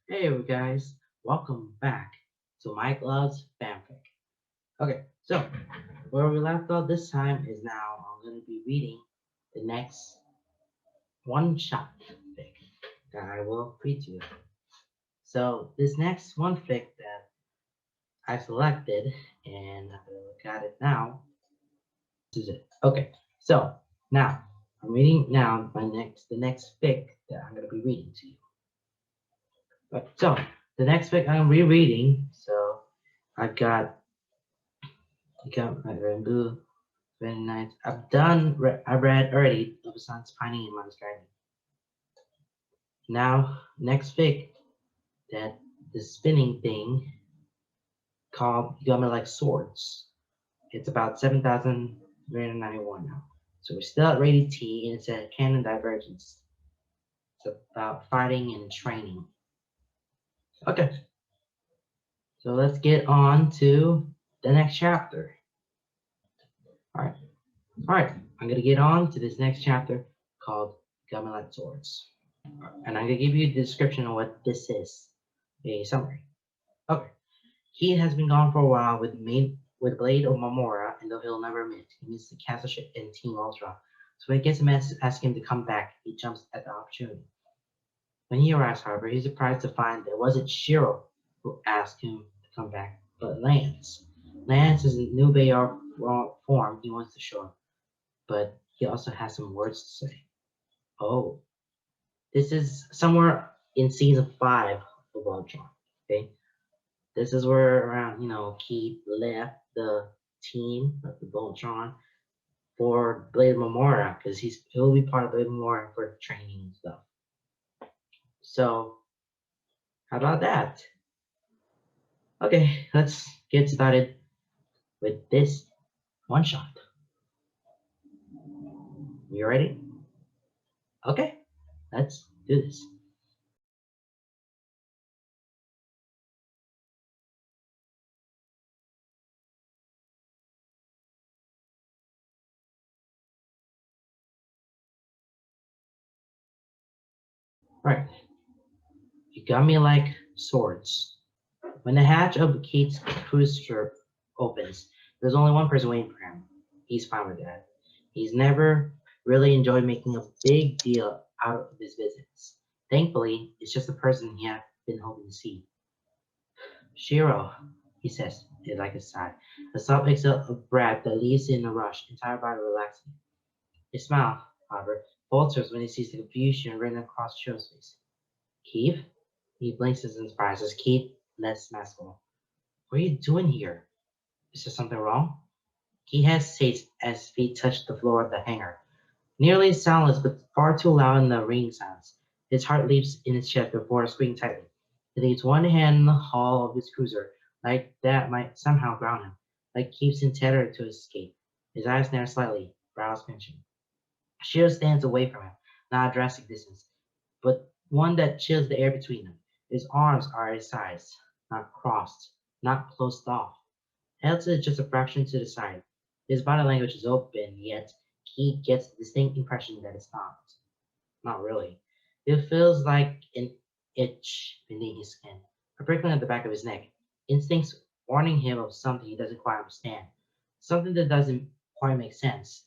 Hey guys, welcome back to Mike Love's Fanfic. Okay, so where we left off this time is now I'm going to be reading the next one shot fic that I will read to you. So this next one fic that I selected and I'm going to look at it now. This is it. Okay, so now I'm reading now the next fic that I'm going to be reading to you. So the next fic I'm rereading. So I've got my Rainbow, very nice. I read already of Sun's Pining in Mother's Garden. Now, next fic, that the spinning thing called You Got Me Like Swords. It's about 7,391 now. So we're still at rated T, and it's a canon divergence. It's about fighting and training. Okay, so let's get on to the next chapter. Alright, I'm gonna get on to this next chapter called You Got Me Like Swords. And I'm gonna give you the description of what this is, a summary. Okay, he has been gone for a while with Blade of Mamora, and though he'll never admit, he meets the castle ship in Team Ultra. So when he gets a message asking him to come back, he jumps at the opportunity. When he arrives, however, he's surprised to find that it wasn't Shiro who asked him to come back, but Lance. Lance is a new Bayar form he wants to show him, but he also has some words to say. Oh, this is somewhere in season 5 of Ultron. Okay, this is where around Keith left the team of the Voltron for Blade Memorial because he'll be part of Blade Memorial for training and stuff. So how about that? Okay, let's get started with this one shot. You ready? Okay, let's do this. All right, you got me like swords. When the hatch of Keith's cruiser opens, there's only one person waiting for him. He's fine with that. He's never really enjoyed making a big deal out of his visits. Thankfully, it's just a person he had been hoping to see. Shiro, he says, is like a sigh. A soft exhale of breath that leaves in a rush, entire body relaxing. His smile, however, falters when he sees the confusion written across Shiro's face. Keith? He blinks in surprise as Keith lets mask go. What are you doing here? Is there something wrong? He hesitates as feet touch the floor of the hangar. Nearly soundless, but far too loud in the ringing sounds. His heart leaps in his chest before squeezing tightly. He leaves one hand in the hull of his cruiser, like that might somehow ground him, like keeps him tethered to his escape. His eyes narrow slightly, brows pinching. Shiro stands away from him, not a drastic distance, but one that chills the air between them. His arms are at his sides, not crossed, not closed off. Held is just a fraction to the side. His body language is open, yet he gets the distinct impression that it's not. Not really. It feels like an itch beneath his skin, a prickling at the back of his neck. Instincts warning him of something he doesn't quite understand. Something that doesn't quite make sense.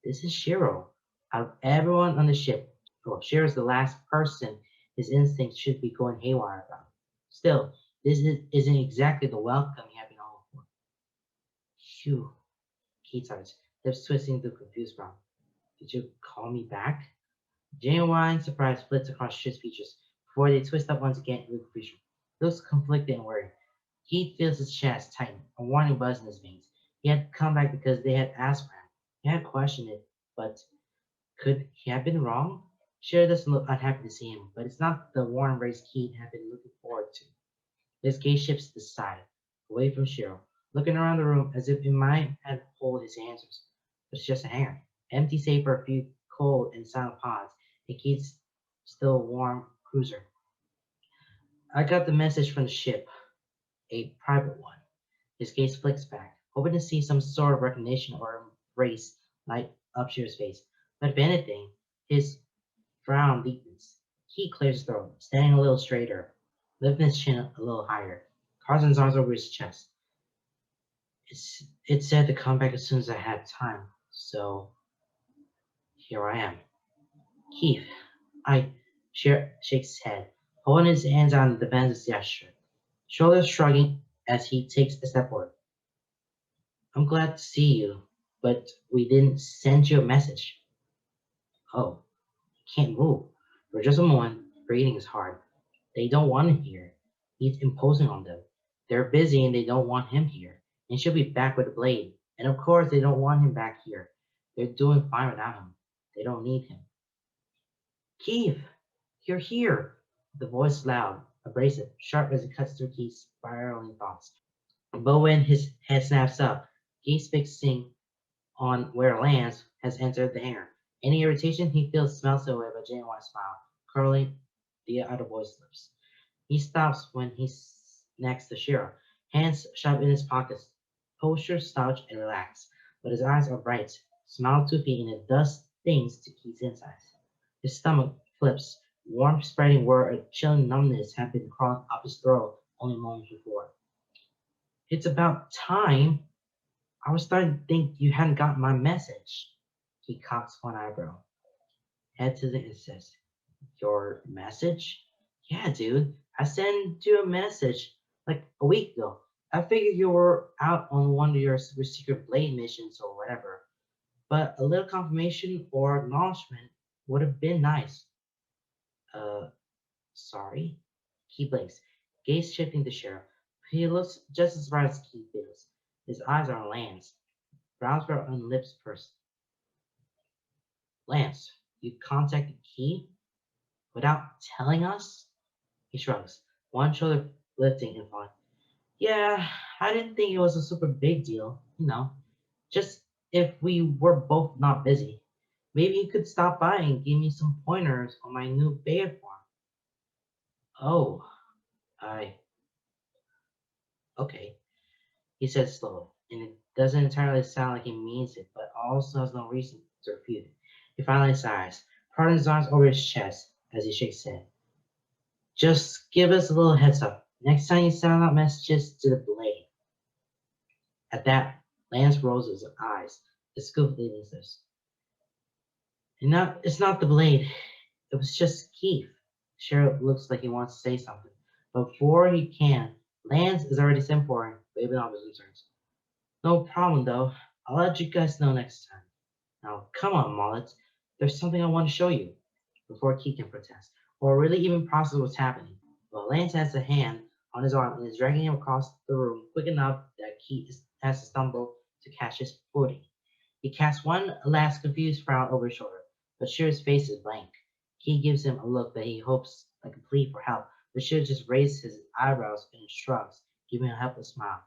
This is Shiro. Out of everyone on the ship, well, Shiro's the last person his instincts should be going haywire about. Still, isn't exactly the welcome he had been hoping for. Phew, Keith starts, lips twisting to confused frown. Did you call me back? Genuine surprise flits across Shit's features before they twist up once again in confusion. He looks conflicted and worried. Keith feels his chest tighten, a warning buzz in his veins. He had come back because they had asked for him. He had questioned it, but could he have been wrong? Shira doesn't look unhappy to see him, but it's not the warm embrace Keith had been looking forward to. His gaze shifts to the side, away from Cheryl, looking around the room as if he might have hold his answers. But it's just a hangar, empty save for a few cold and silent pods, and Keith's still warm cruiser. I got the message from the ship, a private one. His gaze flicks back, hoping to see some sort of recognition or embrace light up Shira's face. But if anything, his frown deepens. He clears his throat, standing a little straighter. lifting his chin a little higher. Carson's arms over his chest. It said to come back as soon as I had time, so here I am. Keith, I shakes his head, holding his hands on the defensive gesture, shoulders shrugging as he takes a step forward. I'm glad to see you, but we didn't send you a message. Oh, he can't move. For just a moment, breathing is hard. They don't want him here. He's imposing on them. They're busy and they don't want him here. And she'll be back with a blade. And of course, they don't want him back here. They're doing fine without him. They don't need him. Keith, you're here. The voice is loud, abrasive, sharp as it cuts through Keith's spiraling thoughts. But when his head snaps up, Keith's fixing on where it lands has entered the hangar. Any irritation he feels smelts away by genuine smile, curling the other boy's lips. He stops when he's next to Shira, hands shoved in his pockets, posture slouched and relaxed, but his eyes are bright, smile toothy, and it does things to Keith's insides. His stomach flips, warmth spreading where a chilling numbness had been crawling up his throat only moments before. It's about time. I was starting to think you hadn't gotten my message. He cocks one eyebrow, head to the and says, your message? Yeah, dude. I sent you a message like a week ago. I figured you were out on one of your super secret blade missions or whatever. But a little confirmation or acknowledgement would have been nice. Uh, sorry? He blinks, gaze shifting to Cheryl. He looks just as bright as Keith feels. His eyes are on Lance, brows were on lips pursed. Lance, you contacted Keith without telling us? He shrugs, one shoulder lifting and falling. Yeah, I didn't think it was a super big deal, Just if we were both not busy. Maybe you could stop by and give me some pointers on my new bear farm. Oh, I okay, he said slowly, and it doesn't entirely sound like he means it, but also has no reason to refute it. He finally sighs, parting his arms over his chest as he shakes his head. Just give us a little heads up. Next time you send out messages to the blade. At that, Lance rolls his eyes, the scoop leaving his lips. It's not the blade. It was just Keith. Sheriff looks like he wants to say something. But before he can, Lance is already sent for him, waving off his concerns. No problem, though. I'll let you guys know next time. Now, come on, Mullet. There's something I want to show you. Before Keith can protest, or really even process what's happening. But Lance has a hand on his arm and is dragging him across the room quick enough that Keith has to stumble to catch his footing. He casts one last confused frown over his shoulder, but Shear's face is blank. Keith gives him a look that he hopes like a plea for help, but Shear just raises his eyebrows and shrugs, giving a helpless smile.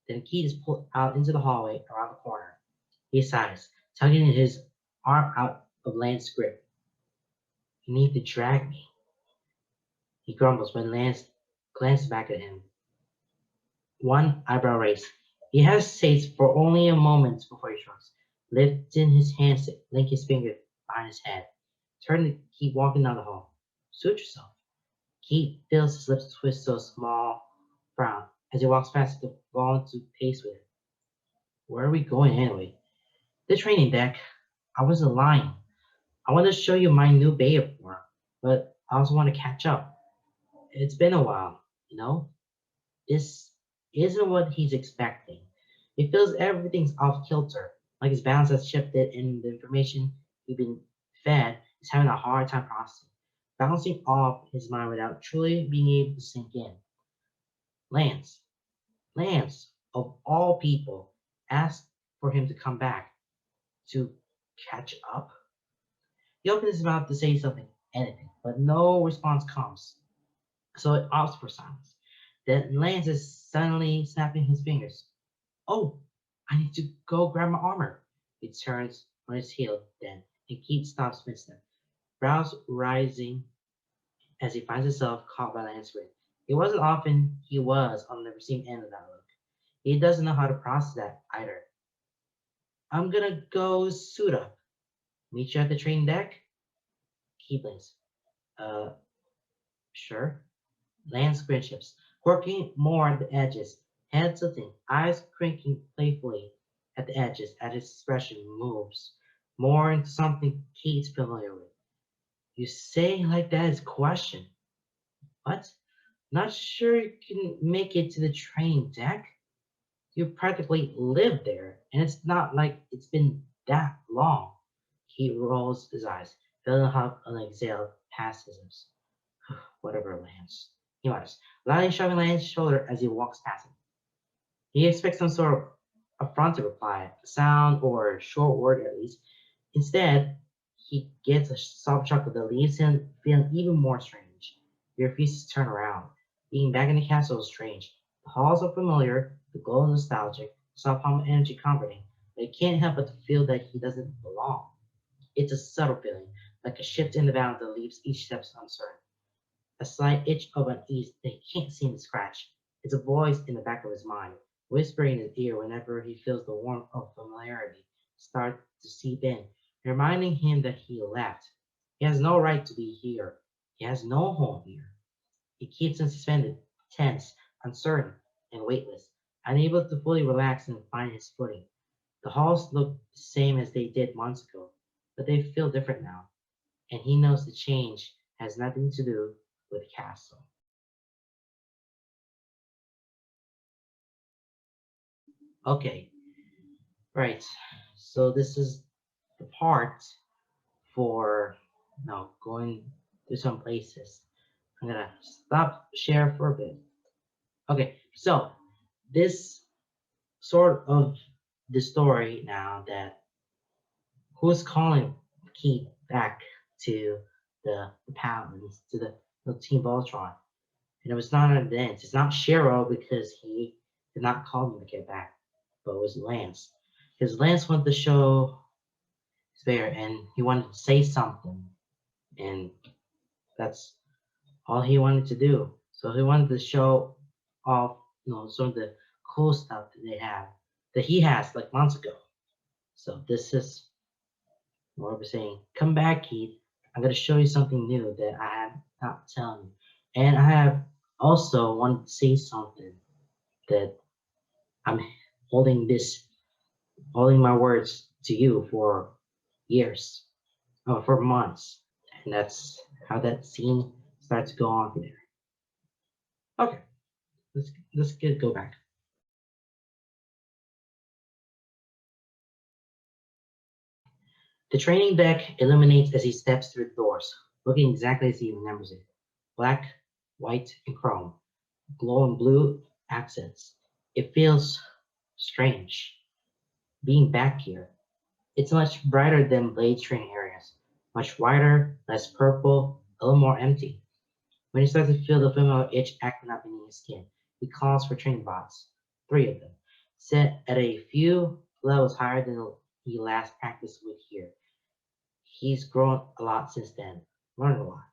Then Keith is pulled out into the hallway around the corner. He sighs, tugging his arm out of Lance's grip. You need to drag me, he grumbles when Lance glances back at him, one eyebrow raised. He hesitates for only a moment before he shrugs, lifting his hands to link his fingers behind his head, turning to keep walking down the hall. Suit yourself. Keith feels his lips twist to a small frown as he walks past the fall into pace with him. Where are we going anyway? The training deck. I wasn't lying. I want to show you my new Bay form, but I also want to catch up. It's been a while, you know? This isn't what he's expecting. He feels everything's off kilter, like his balance has shifted and the information he's been fed is having a hard time processing, bouncing off his mind without truly being able to sink in. Lance, Lance, of all people, asked for him to come back to catch up. He opens his mouth to say something, anything, but no response comes, so it opts for silence. Then Lance is suddenly snapping his fingers. Oh, I need to go grab my armor. He turns on his heel then, and Keith stops mid-step, brows rising as he finds himself caught by Lance's grip. It wasn't often he was on the receiving end of that look. He doesn't know how to process that either. I'm gonna go suit up. Meet you at the train deck? Keith blinks. Uh, sure. Lance squishes, quirking more at the edges, head tilting, eyes crinking playfully at the edges as his expression moves more into something Kate's familiar with. You say like that is question. What? Not sure you can make it to the train deck? You practically live there, and it's not like it's been that long. He rolls his eyes, feeling how an exhale past his lips. Whatever, Lance. He mutters, lightly shoving Lance's shoulder as he walks past him. He expects some sort of affronted reply, a sound or short word at least. Instead, he gets a soft chuckle that leaves him feeling even more strange. He refuses to turn around. Being back in the castle is strange. The halls are familiar, the glow nostalgic, the soft hum energy comforting, but he can't help but to feel that he doesn't belong. It's a subtle feeling, like a shift in the balance that leaves each step uncertain. A slight itch of unease that he can't seem to scratch. It's a voice in the back of his mind, whispering in his ear whenever he feels the warmth of familiarity start to seep in, reminding him that he left. He has no right to be here. He has no home here. It keeps him suspended, tense, uncertain, and weightless, unable to fully relax and find his footing. The halls look the same as they did months ago, but they feel different now, and he knows the change has nothing to do with the castle. Okay, right. So this is the part for going to some places. I'm gonna stop share for a bit. Okay, so this sort of the story now that who's calling Keith back to the Paladins, to the Team Voltron. And it was not an event. It's not Shero because he did not call him to get back, but it was Lance. Because Lance wanted to show Spare and he wanted to say something. And that's all he wanted to do. So he wanted to show off, some of the cool stuff that they have, that he has like months ago. So this is what we're saying. Come back, Keith. I'm gonna show you something new that I have not telling you. And I have also wanted to say something that I'm holding this, holding my words to you for years, for months, and that's how that scene starts to go on from there. Okay, go back. The training deck illuminates as he steps through the doors, looking exactly as he remembers it. Black, white, and chrome, glowing blue accents. It feels strange being back here. It's much brighter than Blade's training areas, much wider, less purple, a little more empty. When he starts to feel the familiar itch acting up beneath his skin, he calls for training bots, three of them, set at a few levels higher than he last practiced with here. He's grown a lot since then, learned a lot.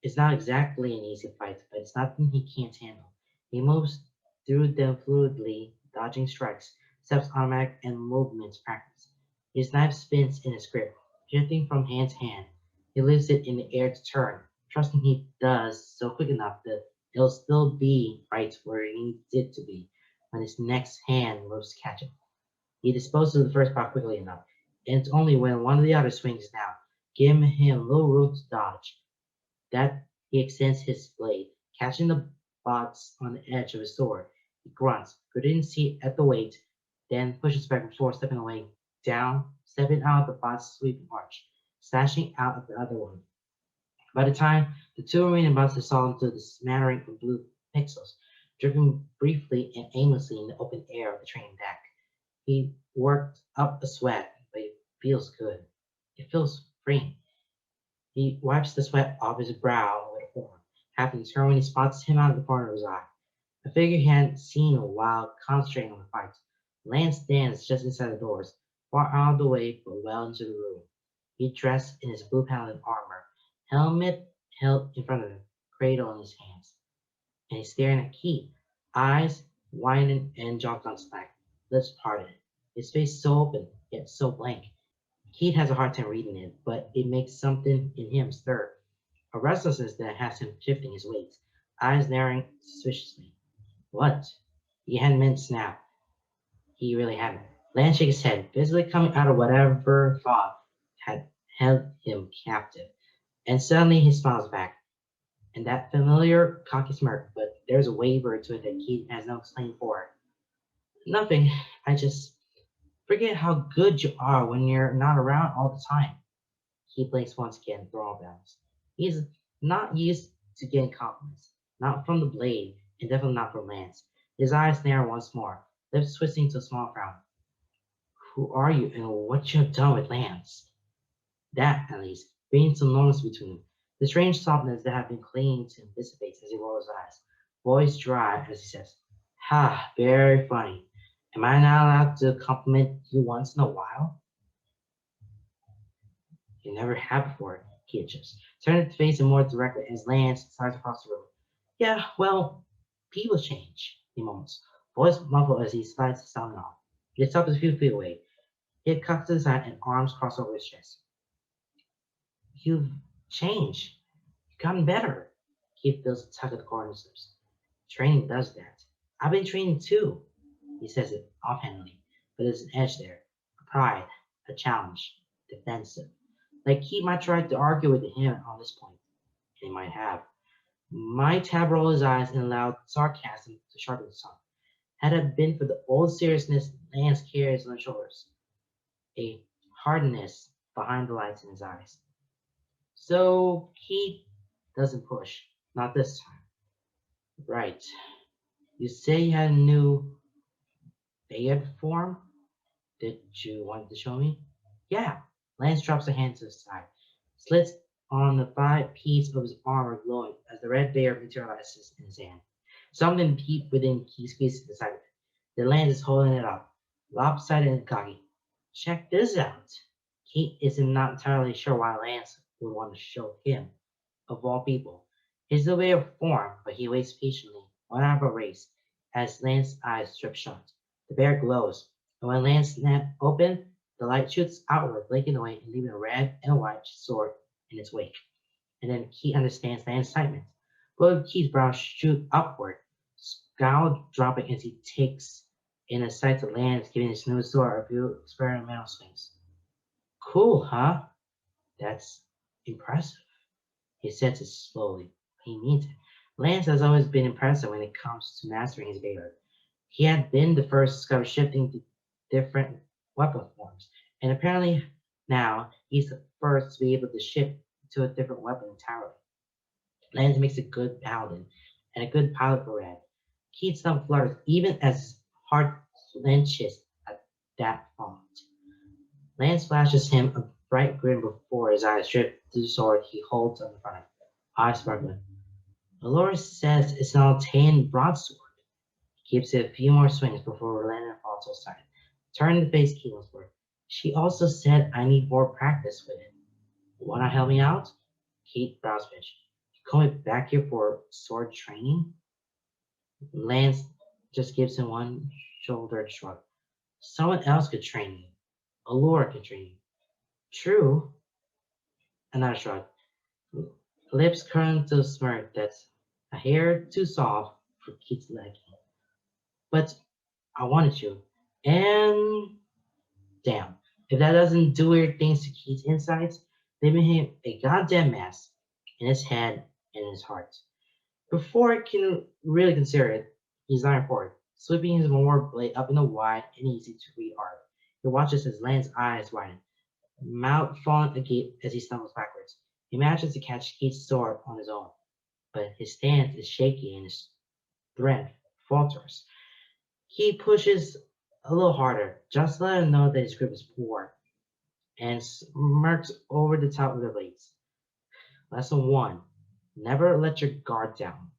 It's not exactly an easy fight, but it's nothing he can't handle. He moves through them fluidly, dodging strikes, steps automatic and movements practice. His knife spins in his grip, shifting from hand to hand. He leaves it in the air to turn, trusting he does so quick enough that it'll still be right where he needs it to be when his next hand moves to catch it. He disposes of the first part quickly enough, and it's only when one of the others swings down, giving him little room to dodge, that he extends his blade, catching the bots on the edge of his sword. He grunts, gritting his teeth at the weight, then pushes back before stepping away, down, stepping out of the bot's sweeping arch, slashing out of the other one. By the time the two remaining bots dissolve into the smattering of blue pixels, drifting briefly and aimlessly in the open air of the train deck. He worked up a sweat, but it feels good. It feels freeing. He wipes the sweat off his brow with a form, having to turn when he spots him out of the corner of his eye. A figure he hadn't seen while concentrating on the fight. Lance stands just inside the doors, far out of the way but well into the room. He dressed in his blue paladin armor, helmet held in front of him, cradle in his hands, and he's staring at Keith, eyes widened and jaws on slack, lips parted, his face so open yet so blank. Keith has a hard time reading it, but it makes something in him stir, a restlessness that has him shifting his weight, eyes narrowing suspiciously. What? He hadn't meant snap. He really hadn't. Lance shook his head, visibly coming out of whatever thought had held him captive. And suddenly he smiles back, and that familiar cocky smirk, but there's a waver to it that Keith has no explaining for. Nothing. I just forget how good you are when you're not around all the time. He blinks once again through all bounds. He's not used to getting compliments. Not from the blade, and definitely not from Lance. His eyes narrow once more, lips twisting to a small frown. Who are you and what you have done with Lance? That, at least, brings some normalcy between them. The strange softness that had been clinging to him dissipates as he rolls his eyes. Voice dry as he says, Ha, very funny. Am I not allowed to compliment you once in a while? You never have before, he adjusts, turning to face him more directly as Lance starts across the room. Yeah, well, people change, he mumbles, voice muffled as he slides the sound off. He stops a few feet away. Head cocked to the side and arms crossed over his chest. You've changed. You've gotten better. Keith feels a tug at the corner of his lips. Training does that. I've been training too. He says it offhandedly, but there's an edge there. A pride, a challenge, defensive. Like he might try to argue with him on this point. And he might have rolled his eyes in loud sarcasm to sharpen his tongue. Had it been for the old seriousness Lance carries on his shoulders, a hardness behind the lights in his eyes. So Keith doesn't push. Not this time. Right. You say you had a new Bayard form? Did you want to show me? Yeah. Lance drops a hand to his side, slits on the five piece of his armor glowing as the red bear materializes in his hand. Something deep within Keith squeezes inside of it. The Lance is holding it up, lopsided and cocky. Check this out. Keith is not entirely sure why Lance would want to show him, of all people. His way of form, but he waits patiently, one eyebrow raised, as Lance's eyes drip shut. The bear glows, and when Lance snaps open, the light shoots outward, blinking away and leaving a red and white sword in its wake. And then Keith understands Lance's excitement. Both Keith's brows shoot upward, scowl dropping as he takes in a sight of Lance giving his new sword a few experimental swings. Cool, huh? That's impressive. He says it slowly. He means it. Lance has always been impressive when it comes to mastering his Bayard. He had been the first to discover shifting to different weapon forms, and apparently now he's the first to be able to shift to a different weapon entirely. Lance makes a good paladin and a good pilot for Red. Keith's thumb flutters even as his heart clenches at that thought. Lance flashes him a bright grin before his eyes drip to the sword he holds on the front of him, eyes sparkling. Allura says it's an Altean broadsword. He gives it a few more swings before Relena falls to his side, turning to face Keelan's. She also said I need more practice with it. Wanna help me out? Keith brows pinch. You coming back here for sword training? Lance just gives him one shoulder shrug. Someone else could train you. Allura could train you. True. Another shrug. Lips curling to a smirk that's a hair too soft for Keith's liking. But I wanted you. And damn, if that doesn't do weird things to Keith's insides, leaving him a goddamn mess in his head and his heart. Before he can really consider it, he's lying forward, sweeping his more blade up in a wide and easy to read arc. He watches as Lance's eyes widen, mouth falling agape as he stumbles backwards. He manages to catch Keith's sword on his own, but his stance is shaky and his strength falters. He pushes a little harder, just to let him know that his grip is poor, and smirks over the top of the blades. Lesson 1. Never let your guard down.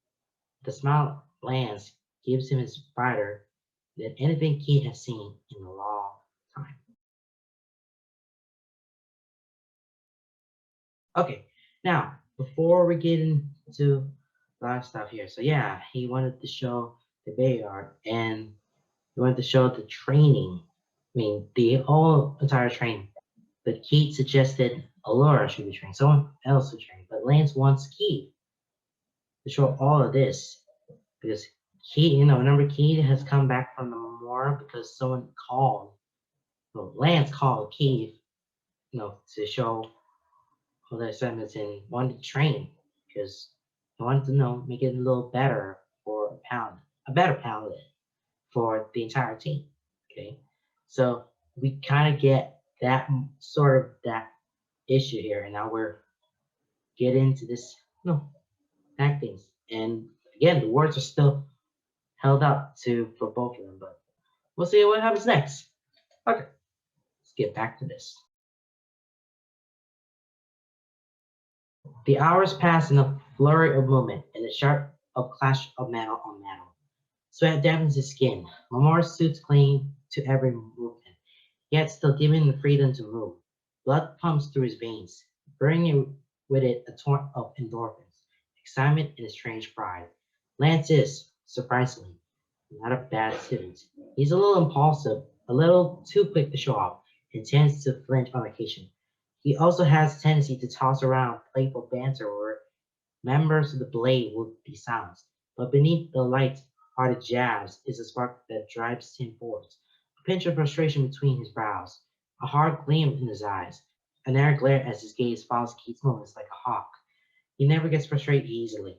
The smile Lance gives him is brighter than anything Keith has seen in a long time. Okay, now, before we get into a lot of stuff here, so yeah, he wanted to show the Bayard and he wanted to show the training. I mean, the whole entire training. But Keith suggested Allura should be trained, someone else should train. But Lance wants Keith. to show all of this because remember Keith has come back from the morgue because someone called, well, Lance called Keith, to show all their sentiments and wanted to train because he wanted to make it a little better for a better paladin for the entire team. Okay, so we kind of get that sort of that issue here, and now we're getting into this, actings, and again, the words are still held up to for both of them, but we'll see what happens next. Okay, let's get back to this. The hours pass in a flurry of movement and the sharp of clash of metal on metal. Sweat dampens his skin. Mamoru's suits cling to every movement, yet still giving the freedom to move. Blood pumps through his veins, bringing with it a torrent of endorphins, excitement, and a strange pride. Lance is, surprisingly, not a bad student. He's a little impulsive, a little too quick to show off, and tends to flinch on occasion. He also has a tendency to toss around playful banter where members of the Blade would be silenced, but beneath the light-hearted jabs is a spark that drives him forward. A pinch of frustration between his brows, a hard gleam in his eyes, a narrow glare as his gaze follows Keith's movements like a hawk. He never gets frustrated easily.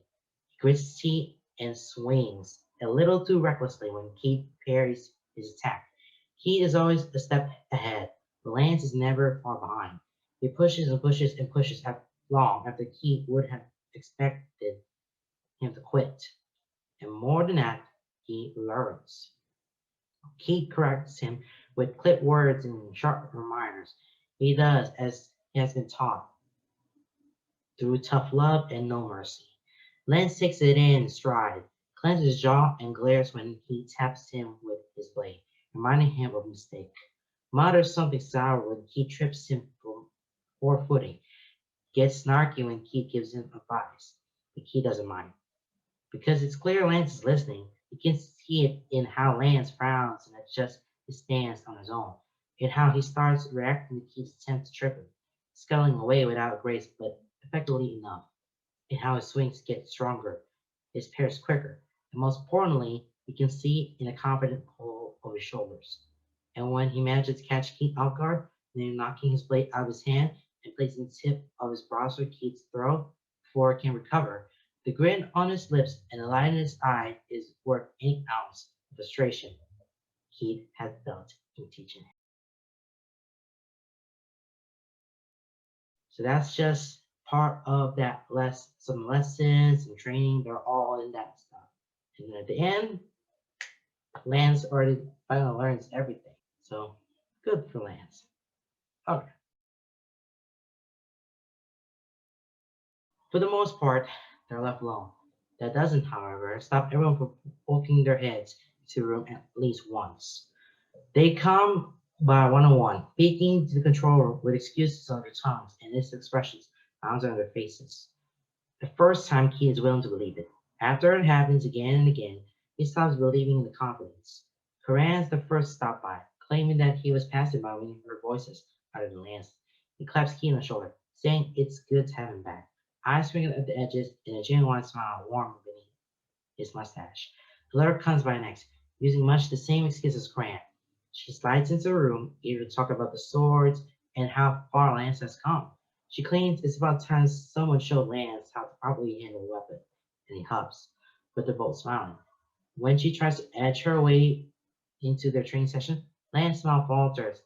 He grits his teeth and swings a little too recklessly when Keith parries his attack. Keith is always a step ahead, but Lance is never far behind. He pushes and pushes and pushes long after Keith would have expected him to quit. And more than that, he learns. Keith corrects him with clipped words and sharp reminders. He does as he has been taught through tough love and no mercy. Lance takes it in stride, clenches his jaw, and glares when he taps him with his blade, reminding him of a mistake. Mutters something sour when Keith trips him from poor footing, gets snarky when Keith gives him advice, but Keith doesn't mind. Because it's clear Lance is listening, you can see it in how Lance frowns and adjusts his stance on his own, in how he starts reacting to Keith's attempt to trip him, scuttling away without grace but effectively enough, in how his swings get stronger, his parries quicker, and most importantly, you can see in a confident pull of his shoulders. And when he manages to catch Keith off guard, then knocking his blade out of his hand and placing the tip of his broadsword Keith's throat before it can recover, the grin on his lips and the light in his eye is worth any ounce of frustration Keith had felt in teaching him. So that's just part of that some lessons and training. They're all in that stuff. And then at the end, Lance already finally learns everything. So good for Lance. Okay. For the most part, they're left alone. That doesn't, however, stop everyone from poking their heads into the room at least once. They come by one-on-one, speaking to the control room with excuses on their tongues and its expressions bouncing on their faces. The first time Keith is willing to believe it. After it happens again and again, he stops believing in the confidence. Karan's the first stop by, claiming that he was passing by when he heard voices out of the lands. He claps Keith on the shoulder, saying it's good to have him back. Eyes sprinkled at the edges and a genuine smile warm beneath his mustache. The letter comes by next, using much the same excuse as Karan. She slides into the room, eager to talk about the swords and how far Lance has come. She claims it's about time someone showed Lance how to properly handle a weapon, and he huffs, but they're both smiling. When she tries to edge her way into their training session, Lance's smile falters,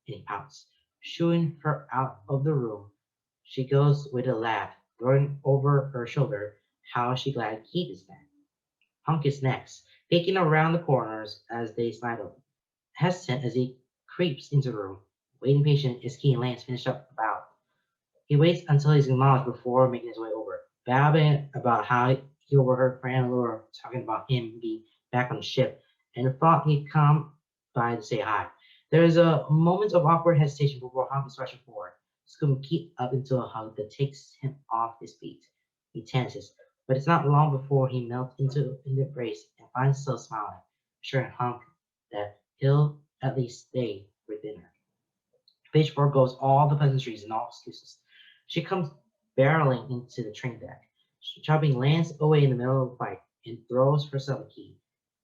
and he pouts, shooing her out of the room. She goes with a laugh, throwing over her shoulder how she glad Keith is back. Hunk is next, peeking around the corners as they slide open, hesitant as he creeps into the room, waiting patient as Keith and Lance finish up the bout. He waits until he's acknowledged before making his way over, babbling about how he overheard Fran and Laura talking about him being back on the ship, and thought he'd come by to say hi. There is a moment of awkward hesitation before Hunk is rushing forward, scooping Keith up into a hug that takes him off his feet. He tenses, but it's not long before he melts into the embrace and finds himself smiling, assuring Hunk that he'll at least stay for dinner. Page 4 goes all the pleasantries and all excuses. She comes barreling into the train deck. chopping Lance away in the middle of the fight and throws herself a key.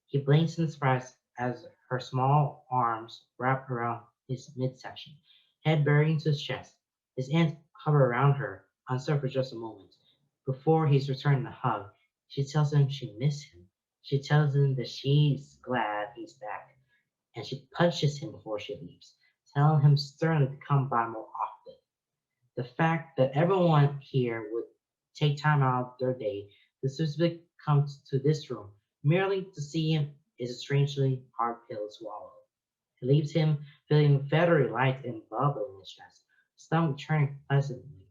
He blinks in surprise as her small arms wrap around his midsection, head buried into his chest. His hands hover around her, uncertain for just a moment. Before he's returning the hug, she tells him she misses him. She tells him that she's glad he's back, and she punches him before she leaves, telling him sternly to come by more often. The fact that everyone here would take time out of their day to specifically come to this room merely to see him is a strangely hard pill to swallow. It leaves him feeling very light and bubbling in his chest, stomach churning pleasantly,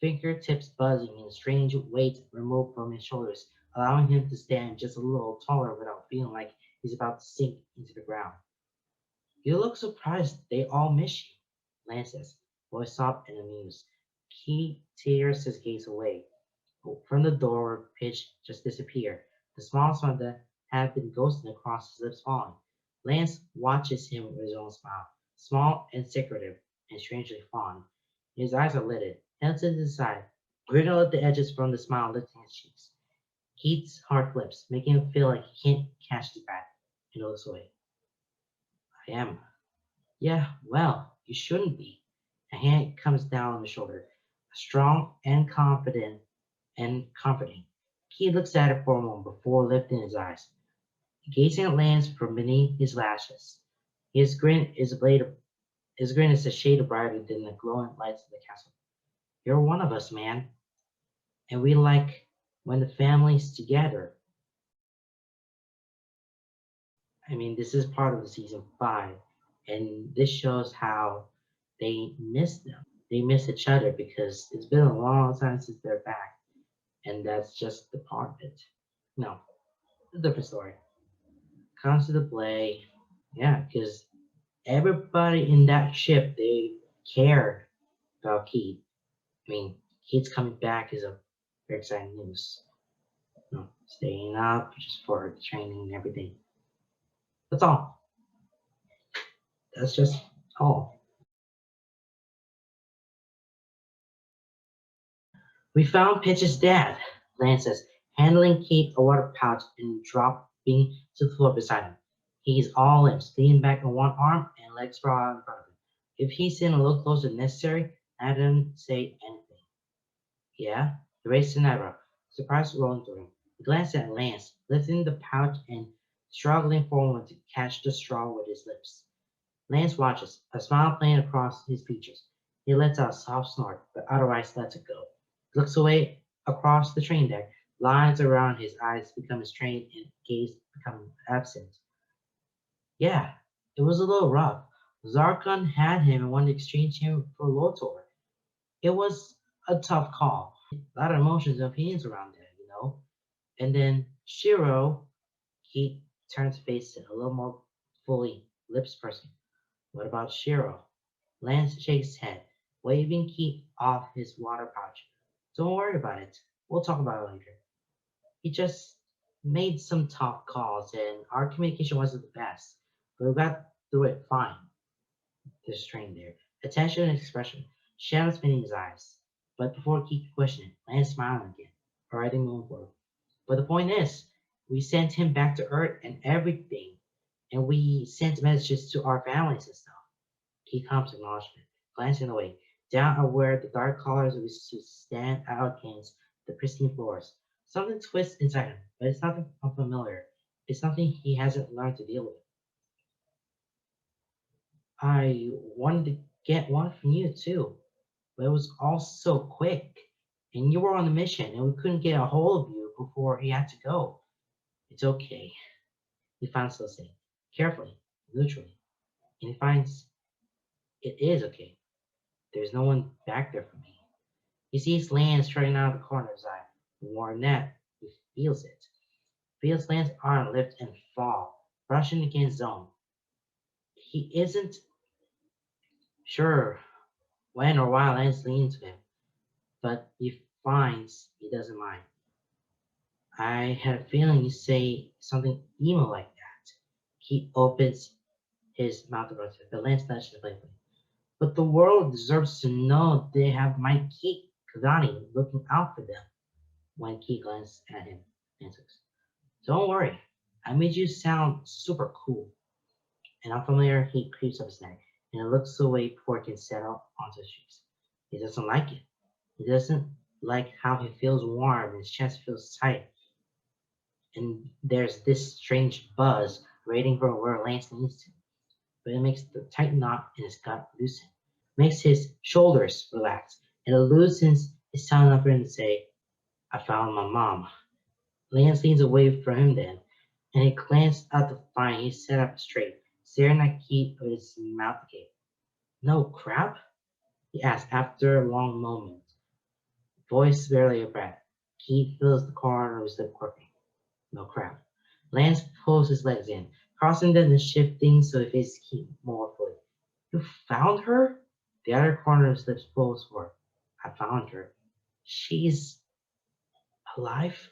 fingertips buzzing and a strange weight removed from his shoulders, allowing him to stand just a little taller without feeling like he's about to sink into the ground. You look surprised they all miss you, Lance says, voice soft and amused. He tears his gaze away. From the door where Pitch just disappeared, the small smile that had been ghosting across his lips falling. Lance watches him with his own smile, small and secretive and strangely fond. His eyes are lidded, held to the side, gritted at the edges from the smile lifting his cheeks. Keith's hard flips, making him feel like he can't catch his breath, and looks away. I am. Yeah, well, you shouldn't be. A hand comes down on the shoulder, strong and confident and comforting. Keith looks at it for a moment before lifting his eyes, gazing at Lance from beneath his lashes. His grin is a blade of, his grin is a shade brighter than the glowing lights of the castle. You're one of us, man, and we like when the family's together. I mean, this is part of the season 5, and this shows how they miss them. They miss each other because it's been a long time since they're back, and that's just the part of it. No, it's a different story. Comes to the play, yeah, because everybody in that ship they cared about Keith. I mean, Keith's coming back is a very exciting news. Staying up just for the training and everything. That's all. That's just all. We found Pitch's dad, Lance says, handling Keith a water pouch and dropping to the floor beside him. He's all limbs, leaning back on one arm and legs sprawled out in front of him. If he's sitting a little closer than necessary, I didn't say anything. Yeah? He raised an eyebrow, surprise rolling through him. He glanced at Lance, lifting the pouch and struggling forward to catch the straw with his lips. Lance watches, a smile playing across his features. He lets out a soft snort, but otherwise lets it go. He looks away across the train deck, lines around his eyes become strained and gaze become absent. Yeah, it was a little rough. Zarkon had him and wanted to exchange him for Lotor. It was a tough call. A lot of emotions and opinions around that. And then Shiro, he turns to face it a little more fully, lips pursing. What about Shiro? Lance shakes his head, waving Keith off his water pouch. Don't worry about it. We'll talk about it later. He just made some tough calls and our communication wasn't the best. But we got through it fine. There's strain there. Attention and expression. Shadow spinning his eyes. But before Keith could question it, Lance smiling again. Alrighty, moving forward. But the point is, we sent him back to Earth and everything. And we sent messages to our families and stuff. Keith comes acknowledgement, glancing away, down at where the dark colors used to stand out against the pristine floors. Something twists inside him, but it's nothing unfamiliar. It's something he hasn't learned to deal with. I wanted to get one from you too, but it was all so quick. And you were on the mission, and we couldn't get a hold of you before he had to go. It's okay. He finds to say, carefully, neutrally, and he finds it is okay. There's no one back there for me. He sees Lance strutting out of the corner of his eye. More than that, he feels it. Feels Lance's arm lift and fall, brushing against his own. He isn't sure when or why Lance leans to him, but he finds he doesn't mind. I had a feeling you say something emo like that. He opens his mouth to protest, but Lance nudges him playfully. But the world deserves to know they have my Kate Kagani looking out for them. when Keith glanced at him. Lance says, "Don't worry, I made you sound super cool." An unfamiliar heat creeps up his neck, and it looks away before it can settle onto his cheeks. He doesn't like it. He doesn't like how he feels warm and his chest feels tight. And there's this strange buzz waiting for where Lance leans to. But it makes the tight knot in his gut loosen, makes his shoulders relax, and it loosens his tongue up for him to say, "I found my mom." Lance leans away from him then, and he glanced at the fine. He sat up straight, staring at Keith with his mouth agape. "No crap?" he asked after a long moment, voice barely a breath. Keith feels the corner of his lip quirking. "No crap." Lance pulls his legs in, crossing them and shifting so he faces Keith more fully. "You found her?" The other corner of his lips pulls forward. "I found her. She's alive?"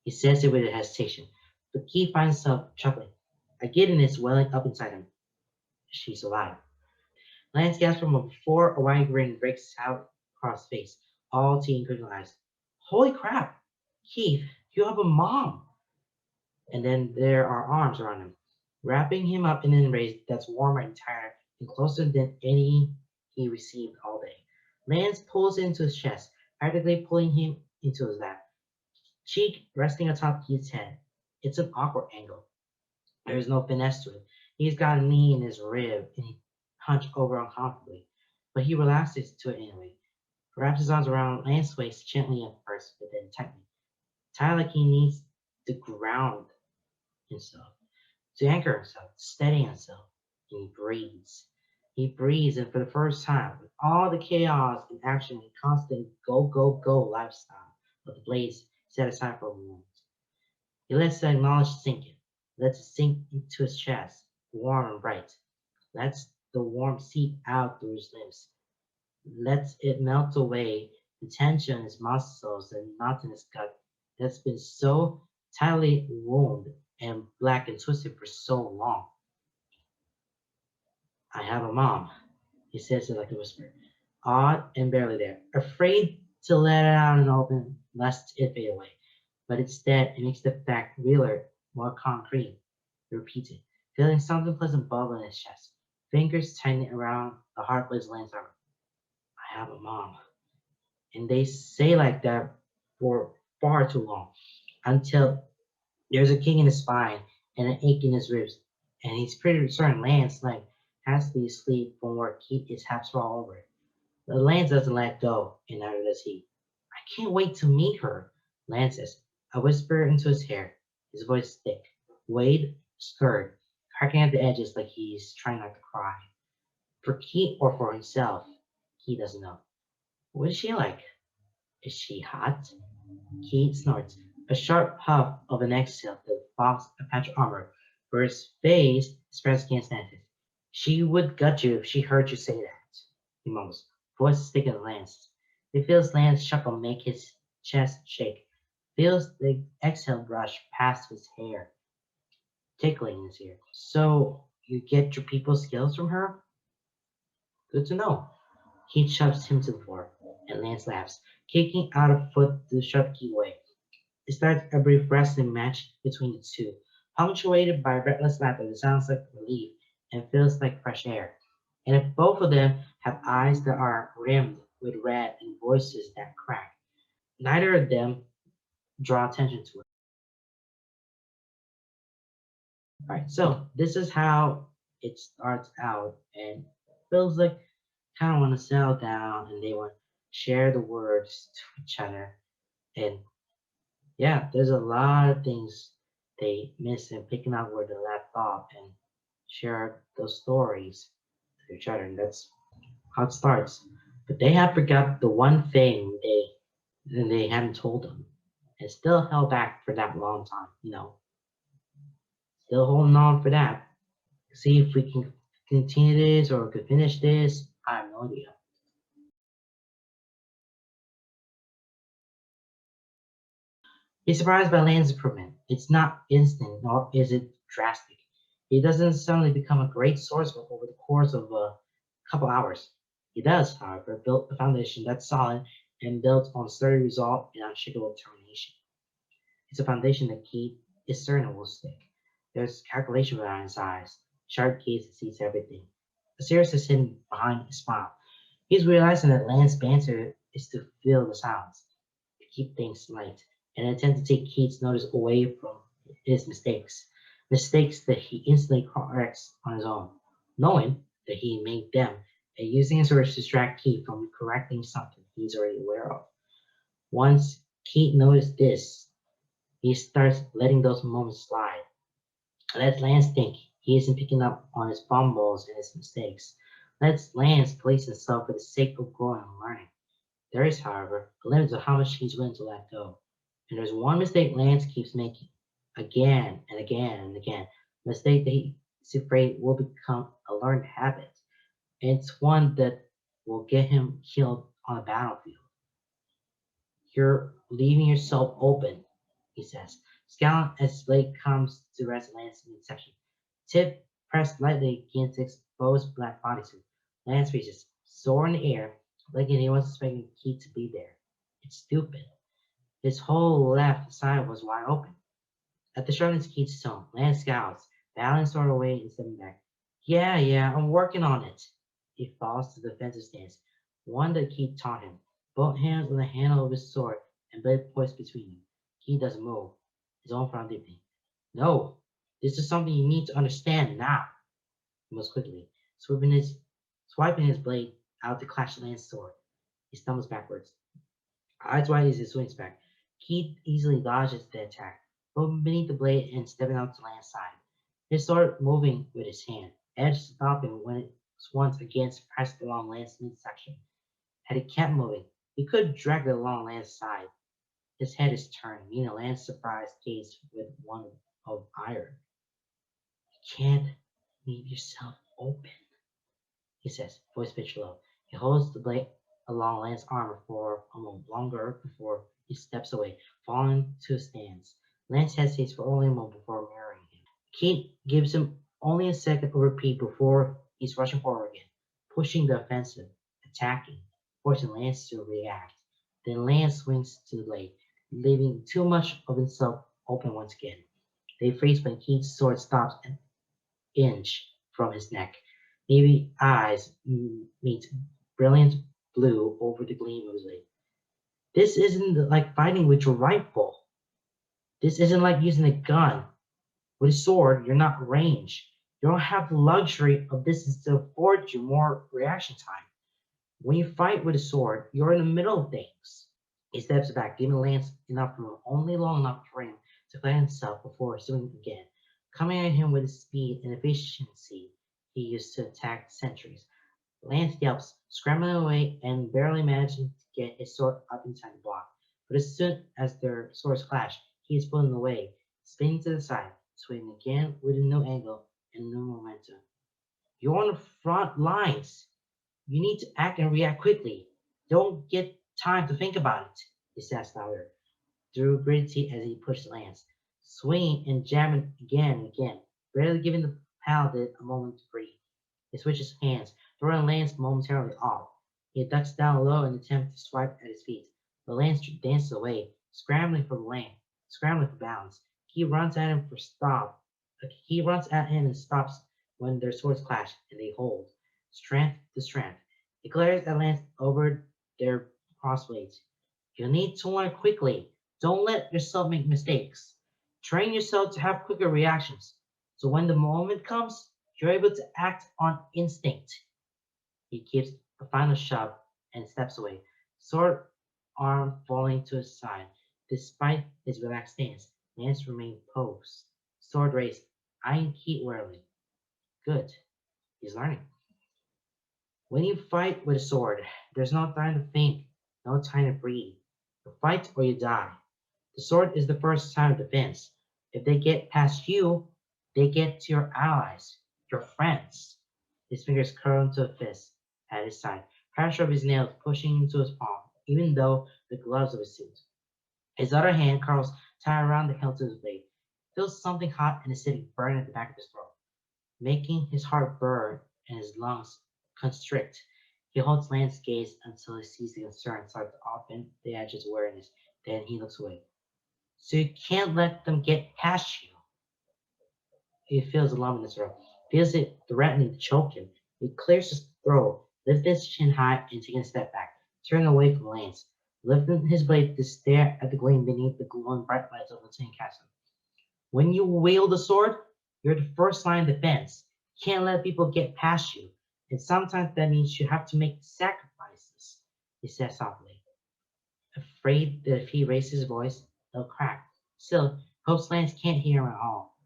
He says it with a hesitation, but Keith finds himself chuckling. A giddiness welling up inside him. "She's alive." Lance gasps from before a wide grin breaks out across his face, all teeth and critical eyes. "Holy crap! Keith, you have a mom!" And then there are arms around him, wrapping him up in an embrace that's warmer and tighter and closer than any he received all day. Lance pulls into his chest, practically pulling him into his lap, cheek resting atop Keith's head. It's an awkward angle. There is no finesse to it. He's got a knee in his rib and he hunched over uncomfortably, but he relaxes to it anyway. Wraps his arms around Lance's waist gently at first, but then tightly, tight like he needs to ground himself, to anchor himself, steady himself, and he breathes. He breathes, and for the first time, with all the chaos and action and constant go, go, go lifestyle of the blaze set aside for a moment, he lets the knowledge sink in, lets it sink into his chest, warm and bright, lets the warmth seep out through his limbs, lets it melt away the tension in his muscles and knots in his gut that's been so tightly wound and black and twisted for so long. "I have a mom," he says it like a whisper, awed and barely there, afraid to let it out in the open lest it fade away. But instead, it makes the fact realer, more concrete. He repeats it, feeling something pleasant bubble in his chest, fingers tightening around the hard place Lance's arm. "I have a mom." And they say like that for far too long until there's a king in his spine and an ache in his ribs, and he's pretty certain Lance like has to be asleep from where Keith is half sprawl over it. But Lance doesn't let go, and neither does he. "I can't wait to meet her," Lance says. A whisper into his hair, his voice thick, Wade scared, cracking at the edges like he's trying not to cry. For Keith or for himself, he doesn't know. "What is she like? Is she hot?" Keith snorts, a sharp puff of an exhale that fogs a patch of armor, where his face spreads against Lance's. "She would gut you if she heard you say that," he mumbles, voice thick and Lance. He feels Lance chuckle make his chest shake, feels the exhale brush past his hair, tickling his ear. "So you get your people skills from her? Good to know." He shoves him to the floor, and Lance laughs, kicking out a foot to shove Keith away. It starts a brief wrestling match between the two, punctuated by reckless laughter that sounds like relief and feels like fresh air. And if both of them have eyes that are rimmed with red and voices that crack, neither of them draw attention to it. Alright, so this is how it starts out, and feels like kind of want to settle down and they want to share the words to each other. And yeah, there's a lot of things they miss in picking up where they left off and share those stories to each other. And that's how it starts. But they have forgot the one thing they haven't told them and still held back for that long time, still holding on for that. See if we can continue this or could finish this. I have no idea. He's surprised by Land's improvement. It's not instant, nor is it drastic. He doesn't suddenly become a great swordsman over the course of a couple hours. He does, however, build a foundation that's solid and built on sturdy resolve and unshakable determination. It's a foundation that Keith is certain will stick. There's calculation behind his eyes, sharp gaze that sees everything. A seriousness hidden behind his smile. He's realizing that Lance's banter is to fill the silence, to keep things light, and attempt to take Keith's notice away from his mistakes. Mistakes that he instantly corrects on his own, knowing that he made them, and using his words to distract Keith from correcting something he's already aware of. Once Keith noticed this, he starts letting those moments slide. Let Lance think he isn't picking up on his fumbles and his mistakes. Let Lance police himself for the sake of growing and learning. There is, however, a limit to how much he's willing to let go. And there's one mistake Lance keeps making, again and again and again. A mistake that he's afraid will become a learned habit. And it's one that will get him killed on a battlefield. You're leaving yourself open, he says, scowling as Blake comes to rest Lance's midsection. Tip pressed lightly against the exposed black bodysuit. Lance reaches, soar in the air, like anyone suspecting Keith to be there. It's stupid. His whole left side was wide open. At the sharpness of Keith's tone, Lance scowls, bowing sword away and stepping back. Yeah, I'm working on it. He falls to the defensive stance, one that Keith taught him. Both hands on the handle of his sword and blade poised between them. Keith doesn't move, his own frown deepening. No, this is something you need to understand now. He moves quickly, swiping his blade out to clash Lance's sword. He stumbles backwards, eyes wide as he swings back. Keith easily dodges the attack, moving beneath the blade and stepping out to Lance's side. His sword moving with his hand, edge stopping when it was once again pressed along Lance's midsection. Had he kept moving, he could drag it along Lance's side. His head is turned, meeting Lance's surprised gaze with one of iron. You can't leave yourself open, he says, voice pitched low. He holds the blade along Lance's armor for a moment longer before he steps away, falling to a stance. Lance hesitates for only a moment before mirroring him. Keith gives him only a second to repeat before he's rushing forward again, pushing the offensive, attacking, forcing Lance to react. Then Lance swings to the blade, leaving too much of himself open once again. They freeze when Keith's sword stops an inch from his neck. Navy eyes meet brilliant blue over the gleam of his blade. This isn't like fighting with your rifle. This isn't like using a gun. With a sword, you're not ranged. You don't have the luxury of distance to afford you more reaction time. When you fight with a sword, you're in the middle of things. He steps back, giving Lance enough room, only long enough for him to fight himself before swinging again, coming at him with the speed and efficiency he used to attack sentries. Lance yelps, scrambling away and barely managing to get his sword up in time to block. But as soon as their swords clash, he is pulling away, spinning to the side, swinging again with a new angle and new momentum. You're on the front lines. You need to act and react quickly. Don't get time to think about it, he says louder, through gritty as he pushed Lance, swinging and jamming again and again, barely giving the paladin a moment to breathe. He switches hands, throwing Lance momentarily off. He ducks down low in an attempt to swipe at his feet, but Lance dances away, scrambling for balance. He runs at him and stops when their swords clash, and they hold, strength to strength. He glares at Lance over their crossblades. You need to learn quickly. Don't let yourself make mistakes. Train yourself to have quicker reactions. So when the moment comes, you're able to act on instinct. He gives a final shove and steps away, sword arm falling to his side. Despite his relaxed stance, Lance remained posed, sword raised, eyeing Keith warily. Good. He's learning. When you fight with a sword, there's no time to think, no time to breathe. You fight or you die. The sword is the first line of defense. If they get past you, they get to your allies, your friends. His fingers curl into a fist at his side, pressure of his nails pushing into his palm, even though the gloves of his suit. His other hand curls tight around the hilt of his blade. Feels something hot and acidic burn at the back of his throat, making his heart burn and his lungs constrict. He holds Lance's gaze until he sees the concern start to open the edge of his awareness. Then he looks away. So you can't let them get past you. He feels a lump in his throat, feels it threatening to choke him. He clears his throat, lifts his chin high, and taking a step back, turning away from Lance, lifting his blade to stare at the gleam beneath the glowing bright lights of the tin castle. When you wield the sword, you're the first line of defense. You can't let people get past you. And sometimes that means you have to make sacrifices, he said softly, afraid that if he raises his voice, they'll crack. Still, hopes Lance can't hear him at all,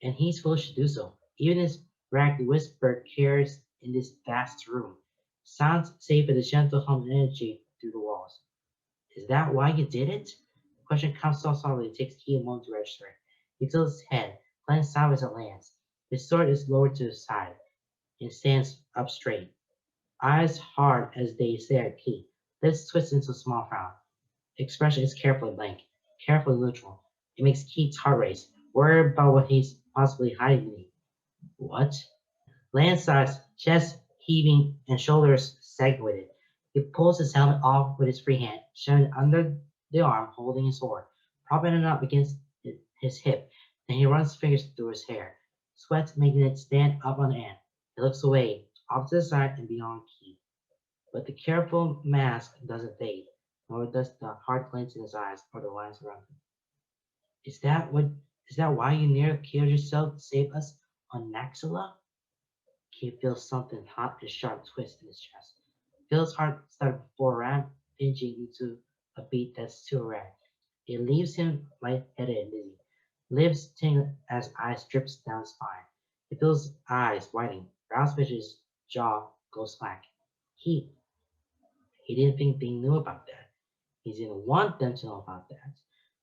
and he's foolish to do so. Even his ragged whisper carries in this vast room. Sounds save as a gentle hum of energy through the walls. Is that why you did it? The question comes so softly it takes Key a moment to register. He tilts his head, glancing sideways at Lance. His sword is lowered to his side and stands up straight, eyes hard as they stare at Key. Lips twist into a small frown. Expression is carefully blank, carefully neutral. It makes Keith's heart race, worried about what he's possibly hiding beneath. What? Lance sighs, chest heaving and shoulders sagging with it. He pulls his helmet off with his free hand, shoving it under the arm holding his sword, propping it up against his hip. Then he runs fingers through his hair, sweat making it stand up on end. He looks away, off to the side and beyond Keith. But the careful mask doesn't fade, nor does the hard glance in his eyes or the lines around him. Is that what? Is that why you nearly killed yourself to save us on Naxala? Keith feels something hot and sharp twist in his chest. Feels heart start before rampaging into a beat that's too rare. It leaves him lightheaded and dizzy. Lips tingle as ice drips down his spine. He feels eyes widening, brows twitch, his jaw goes slack. He didn't think they knew about that. He didn't want them to know about that.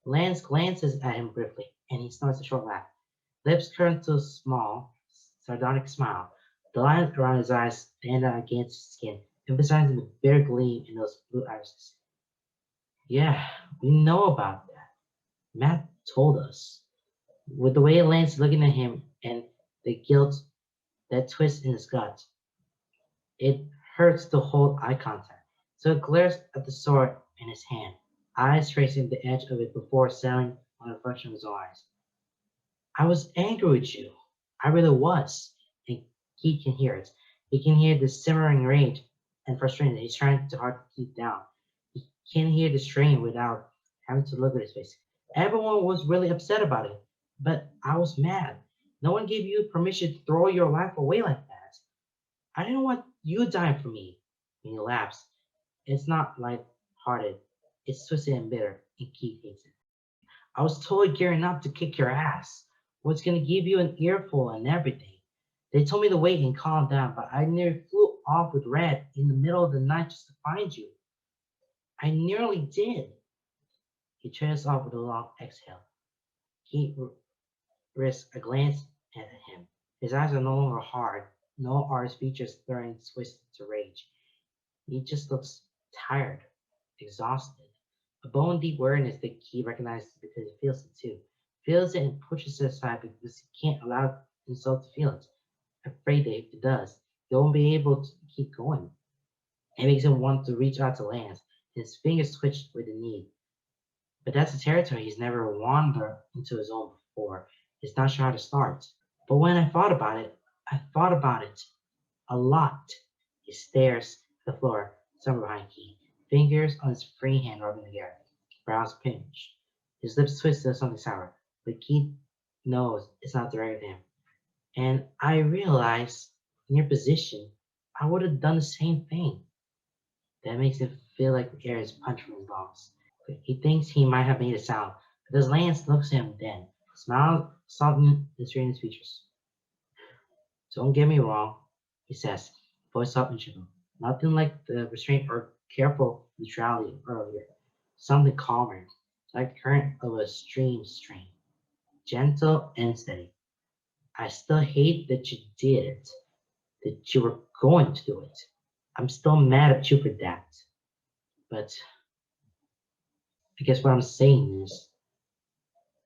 Lance glances at him briefly, and he snorts a short laugh. Lips curl to a small, sardonic smile. The lines around his eyes stand out against his skin, emphasizing the bitter gleam in those blue irises. Yeah, we know about that. Matt told us. With the way Lance looking at him and the guilt that twists in his gut, it hurts to hold eye contact. So it glares at the sword in his hand, eyes tracing the edge of it before settling on the reflection of his eyes. I was angry with you. I really was. And he can hear it. He can hear the simmering rage and frustration that he's trying to hard to keep down. He can hear the strain without having to look at his face. Everyone was really upset about it, but I was mad. No one gave you permission to throw your life away like that. I didn't want you dying for me. And he laughs. It's not light-hearted. It's twisted and bitter, and Keith hates it. I was totally gearing up to kick your ass. Was gonna give you an earful and everything. They told me to wait and calm down, but I nearly flew off with Red in the middle of the night just to find you. I nearly did. He turns off with a long exhale. Keith risks a glance at him. His eyes are no longer hard, nor are his features turning twisted to rage. He just looks tired, exhausted. A bone deep weariness that he recognizes because he feels it too. Feels it and pushes it aside because he can't allow himself to feel it. Afraid that if he does, he won't be able to keep going. It makes him want to reach out to Lance. His fingers twitch with the need. But that's a territory he's never wandered into his own before. He's not sure how to start. But when I thought about it a lot. He stares at the floor, somewhere behind Keith, fingers on his free hand rubbing together, brows pinched. His lips twist to something sour, but Keith knows it's not directed at him. And I realize, in your position, I would have done the same thing. That makes him feel like the air is punched from his lungs. He thinks he might have made a sound, but as Lance looks at him then, smile softening the strain in his features. Don't get me wrong, he says, voice soft and gentle. Nothing like the restraint or careful neutrality earlier. Something calmer, like the current of a stream, gentle and steady. I still hate that you did it, that you were going to do it. I'm still mad at you for that. But I guess what I'm saying is,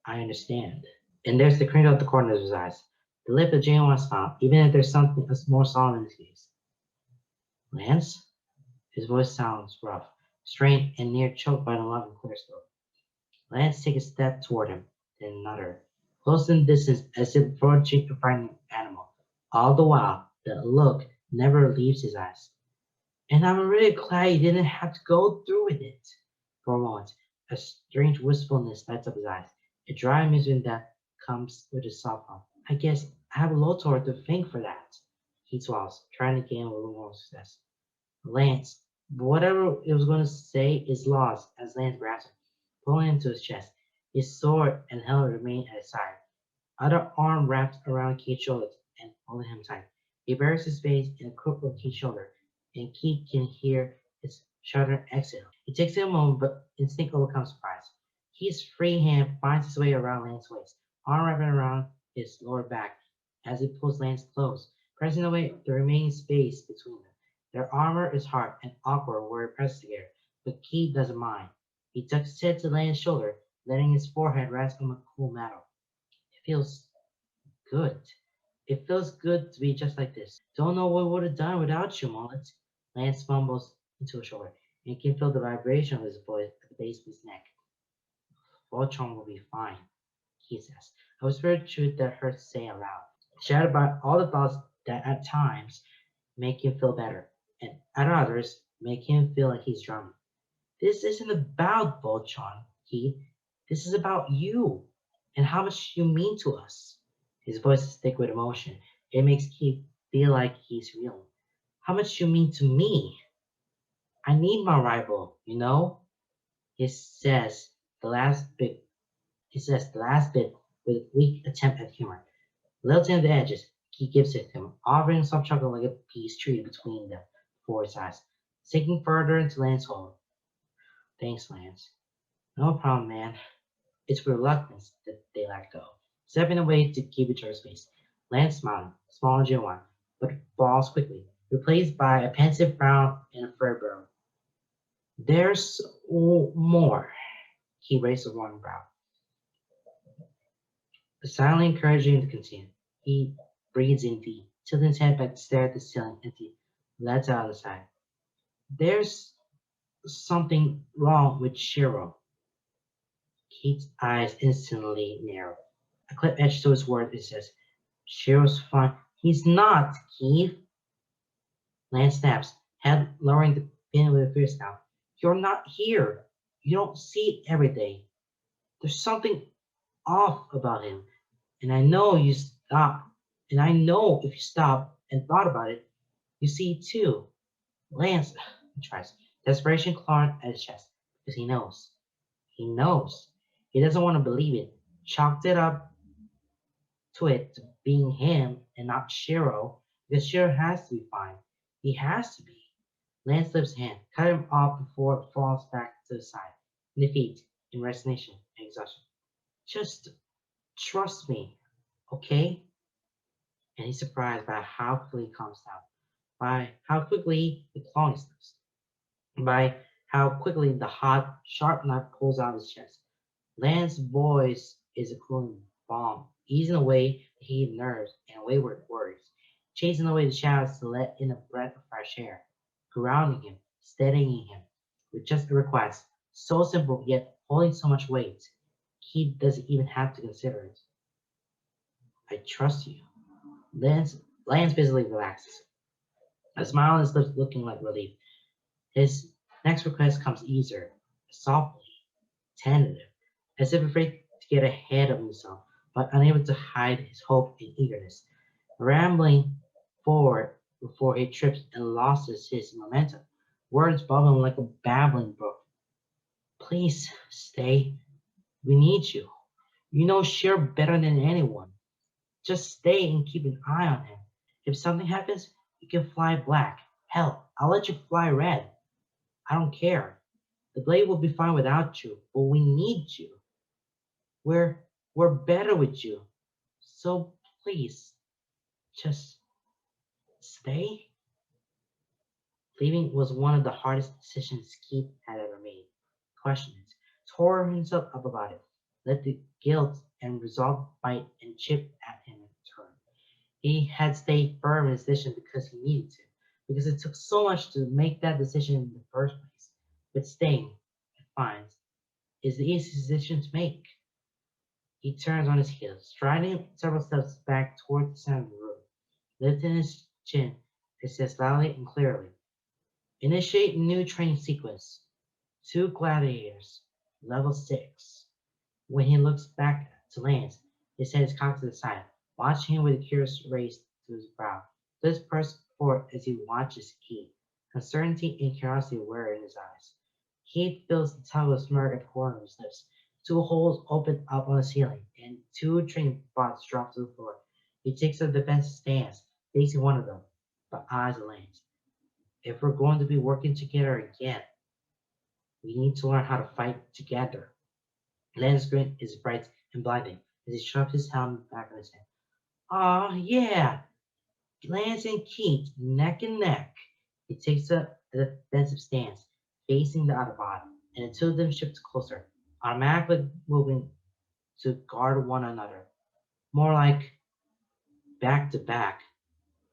I understand. And there's the crinkle at the corner of his eyes, the lip of genuine smile, even if there's something more solemn in his face. Lance? His voice sounds rough, strained, and near choked by an alarming clear throat. Lance takes a step toward him, then another, close in distance as if approaching a frightening animal. All the while, the look never leaves his eyes. And I'm really glad you didn't have to go through with it. For a moment, a strange wistfulness lights up his eyes, a dry amusement that comes with a soft hum. I guess I have a lot to thank for that. He swallows, trying to gain a little more success. Lance, whatever he was going to say is lost as Lance grabs him, pulling him to his chest. His sword and helmet remain at his side, other arm wrapped around Keith's shoulders and holding him tight. He buries his face in the crook of Keith's shoulder, and Keith can hear his shuddering exhale. It takes him a moment, but instinct overcomes surprise. Keith's free hand finds its way around Lance's waist, arm wrapping around his lower back as he pulls Lance close, pressing away the remaining space between them. Their armor is hard and awkward where it presses together, but Keith doesn't mind. He tucks his head to Lance's shoulder, letting his forehead rest on the cool metal. It feels good. It feels good to be just like this. Don't know what we would have done without you, Mullet. Lance mumbles into a shoulder, and you can feel the vibration of his voice at the base of his neck. Voltron will be fine, he says. A whispered truth that hurts to say aloud, shattered by all the thoughts that at times make him feel better, and at others make him feel like he's drowning. This isn't about Voltron, Keith. This is about you and how much you mean to us. His voice is thick with emotion. It makes Keith feel like he's real. How much you mean to me. I need my rival, you know? He says the last bit he says the last bit with a weak attempt at humor. Lilting at the edges, he gives it to him, offering soft chocolate like a peace tree between them before his eyes, sinking further into Lance's hold. Thanks, Lance. No problem, man. It's with reluctance that they let go, stepping away to keep each other space. Lance smiling, small and genuine, but falls quickly, replaced by a pensive frown and a fur burrow. There's more. He raised one brow, silently encouraging him to continue. He breathes in deep, tilting his head back to stare at the ceiling empty, lets out on the side. There's something wrong with Shiro. Keith's eyes instantly narrow. A clip etched to his word it says, Shiro's fine. He's not, Keith. Lance snaps, head lowering the pin with a fierce scowl. You're not here. You don't see it every day. There's something off about him. And I know you stop. And I know if you stop and thought about it, you see it too. Lance, he tries, desperation clawing at his chest, because he knows. He knows. He doesn't want to believe it. Chalked it up to it being him and not Shiro, because Shiro has to be fine. He has to be. Lance lifts his hand, cut him off before it falls back to the side, in defeat, in resignation, and exhaustion. Just trust me, okay? And he's surprised by how quickly he calms down, by how quickly the clawing stops, by how quickly the hot, sharp knife pulls out of his chest. Lance's voice is a cooling balm, easing away the heated nerves and wayward words, chasing away the shadows to let in a breath of fresh air, grounding him, steadying him, with just a request, so simple yet holding so much weight. He doesn't even have to consider it. I trust you. Lance visibly relaxes, a smile on his lips looking like relief. His next request comes easier, softly, tentative, as if afraid to get ahead of himself, but unable to hide his hope and eagerness, rambling forward before he trips and loses his momentum, words bubbling like a babbling brook. Please stay. We need you. You know Cher better than anyone. Just stay and keep an eye on him. If something happens, you can fly black. Hell, I'll let you fly red. I don't care. The blade will be fine without you, but we need you. We're better with you. So please, just stay. Leaving was one of the hardest decisions Keith had ever made. Questioned it, tore himself up about it, let the guilt and resolve bite and chip at him in turn. He had stayed firm in his decision because he needed to, because it took so much to make that decision in the first place. But staying, it finds, is the easiest decision to make. He turns on his heel, striding several steps back toward the center of the room. Lifting his chin, it says loudly and clearly, initiate new training sequence. Two gladiators, level 6. When he looks back to Lance, his head is cocked to the side, watching him with a curious raise to his brow. Lips pressed forward as he watches Keith, uncertainty and curiosity wear in his eyes. Keith feels the tug of smirk at the corner of his lips. Two holes open up on the ceiling, and two training pods drop to the floor. He takes a defensive stance, facing one of them, but eyes Lance. If we're going to be working together again, we need to learn how to fight together. Lance's grin is bright and blinding as he shoves his helmet back on his head. Aw, yeah! Lance and Keith, neck and neck. He takes a defensive stance, facing the Autobot, and the two of them shift closer, automatically moving to guard one another. More like back to back.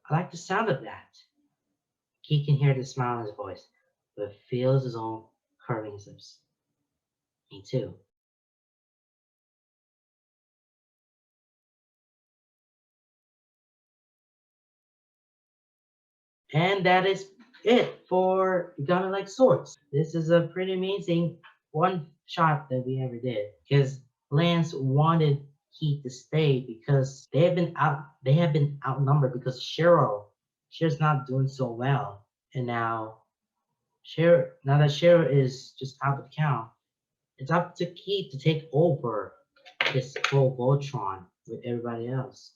I like the sound of that. Keith can hear the smile in his voice, but feels his own curving lips. Me too. And that is it for Gunner Like Swords. This is a pretty amazing one shot that we ever did because Lance wanted Keith to stay because they have been outnumbered because Cheryl's not doing so well. And now that Cheryl is just out of the count, it's up to Keith to take over this whole Voltron with everybody else.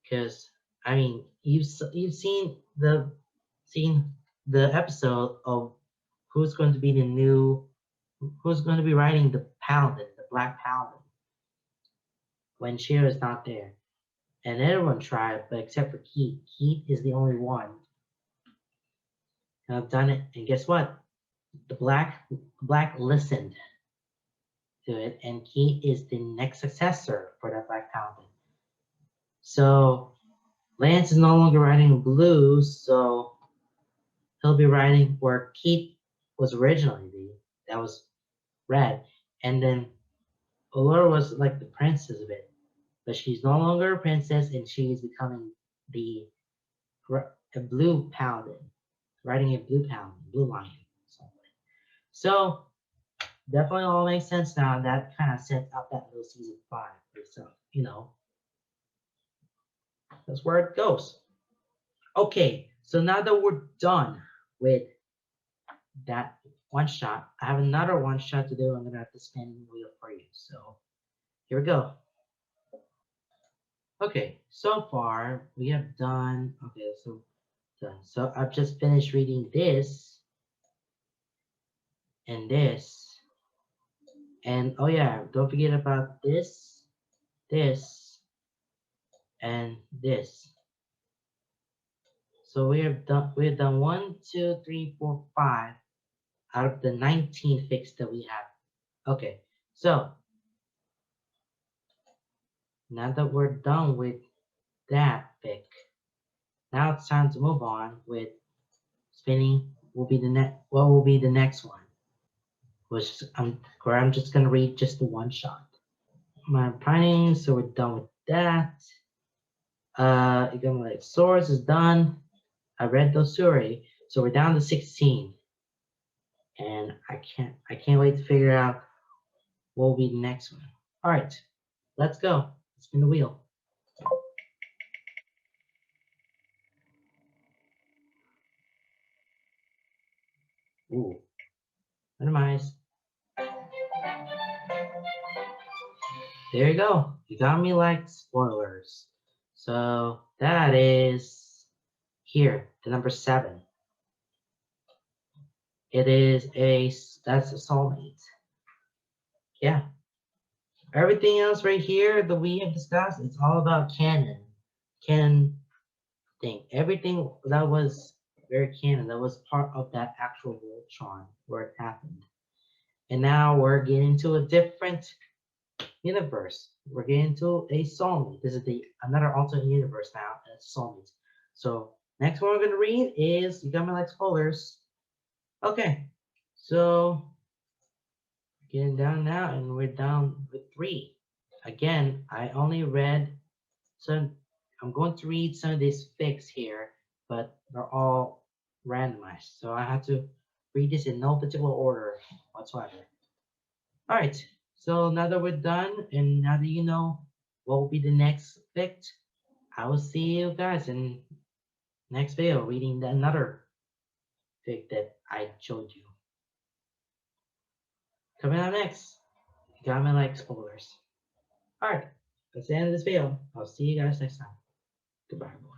Because I mean, you've seen the episode of who's going to be the new who's going to be riding the Paladin, the Black Paladin, when Shira is not there. And everyone tried, but except for Keith. Keith is the only one who have done it. And guess what? The Black listened to it, and Keith is the next successor for that Black Paladin. So Lance is no longer riding blue, so he'll be riding where Keith was originally that was red, and then Allura was like the princess of it, but she's no longer a princess, and she's becoming the a blue paladin, riding a blue paladin, blue lion. So definitely all makes sense now. That kind of sets up that little season 5 for itself. That's where it goes. Okay, so now that we're done with that one shot, I have another one shot to do. I'm gonna have to spin the wheel for you. So here we go. Okay, so far we have done. Okay, so done. So I've just finished reading this and this, and oh yeah, don't forget about this, this, and this. So we have done 1, 2, 3, 4, 5 out of the 19 fics that we have. Okay, so now that we're done with that fic, now it's time to move on with spinning. What will be the next one? Where I'm just gonna read just the one shot. My pining, so we're done with that. Again, like source is done. I read those already, so we're down to 16, and I can't wait to figure out what will be the next one. All right, let's go. Let's spin the wheel. Ooh, minimize. There you go. You got me like spoilers. So that is here, the number 7. It is that's a soulmate. Yeah. Everything else right here that we have discussed, it's all about canon thing. Everything that was very canon, that was part of that actual Voltron where it happened. And now we're getting to a different universe. We're getting to a soulmate. This is another alternate universe now, and it's soulmates. So Next one we're gonna read is You Got Me Like Spoilers. Okay, so getting down now, and we're down with three. Again, I only read some. I'm going to read some of these fics here, but they're all randomized, so I have to read this in no particular order whatsoever. All right, so now that we're done, and now that you know what will be the next fic, I will see you guys in next video reading another fic that I showed you. Coming up next, You Got Me Like Spoilers. Alright, that's the end of this video. I'll see you guys next time. Goodbye, everyone.